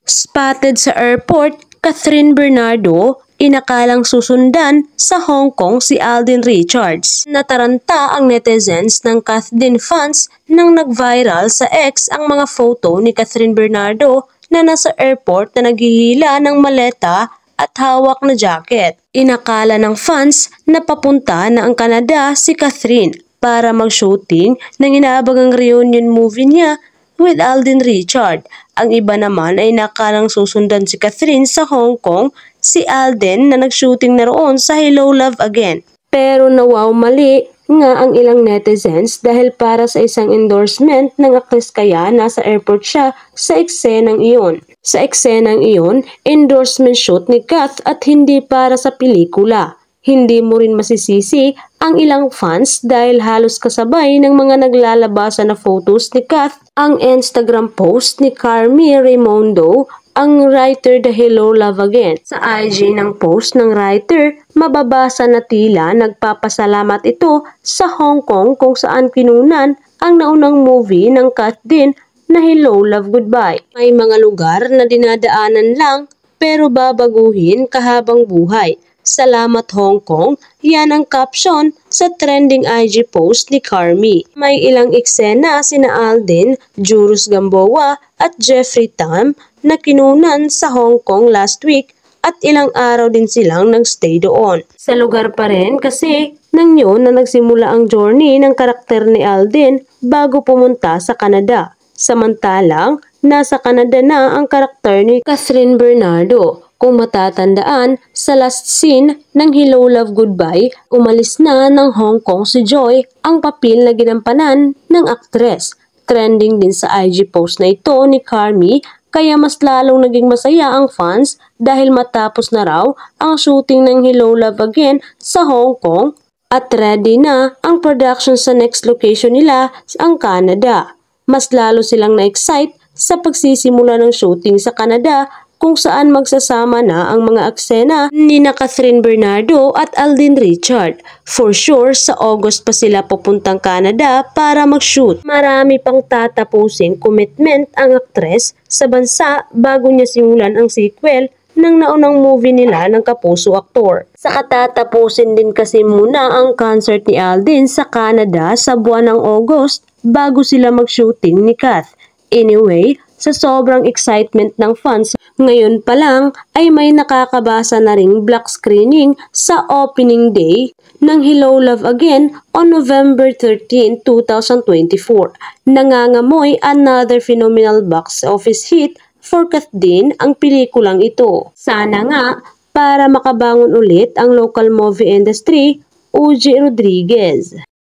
Spotted sa airport, Catherine Bernardo, inakalang susundan sa Hong Kong si Alden Richards. Nataranta ang netizens ng Catherine fans nang nag-viral sa X ang mga photo ni Catherine Bernardo na nasa airport na naghihila ng maleta at hawak na jacket. Inakala ng fans na papunta na ang Canada si Catherine para mag-shooting ng inaabangang reunion movie niya with Alden Richard. Ang iba naman ay nakalang susundan si Catherine sa Hong Kong, si Alden na nag-shooting na roon sa Hello Love Again. Pero mali nga ang ilang netizens dahil para sa isang endorsement ng aktres kaya nasa airport siya sa eksenang iyon. Sa eksenang iyon, endorsement shoot ni Kath at hindi para sa pelikula. Hindi mo rin masisisi ang ilang fans dahil halos kasabay ng mga naglalabasa na photos ni Kath ang Instagram post ni Carmi Raimondo, ang writer the Hello Love Again. Sa IG ng post ng writer, mababasa na tila nagpapasalamat ito sa Hong Kong kung saan kinunan ang naunang movie ng Kath din na Hello Love Goodbye. May mga lugar na dinadaanan lang pero babaguhin kahabang buhay. Salamat Hong Kong, yan ang caption sa trending IG post ni Carmi. May ilang eksena sina Alden, Juros Gamboa at Jeffrey Tam na kinunan sa Hong Kong last week at ilang araw din silang nagstay doon. Sa lugar pa rin kasi nang yun na nagsimula ang journey ng karakter ni Alden bago pumunta sa Canada. Samantalang, nasa Canada na ang karakter ni Catherine Bernardo. Kung matatandaan, sa last scene ng Hello Love Goodbye, umalis na ng Hong Kong si Joy, ang papel na ginampanan ng aktres. Trending din sa IG post na ito ni Carmi, kaya mas lalong naging masaya ang fans dahil matapos na raw ang shooting ng Hello Love Again sa Hong Kong at ready na ang production sa next location nila, ang Canada. Mas lalo silang na-excite sa pagsisimula ng shooting sa Canada kung saan magsasama na ang mga eksena ni Catherine Bernardo at Alden Richard. For sure, sa August pa sila pupuntang Canada para mag-shoot. Marami pang tatapusing commitment ang aktres sa bansa bago niya simulan ang sequel ng naunang movie nila ng kapuso aktor. Sa katatapusin din kasi muna ang concert ni Alden sa Canada sa buwan ng August bago sila mag-shooting ni Kath. Anyway, sa sobrang excitement ng fans, ngayon pa lang ay may nakakabasa na ring black screening sa opening day ng Hello Love Again on November 13, 2024. Nangangamoy another phenomenal box office hit for Kath din ang pelikulang ito. Sana nga para makabangon ulit ang local movie industry, Uji Rodriguez.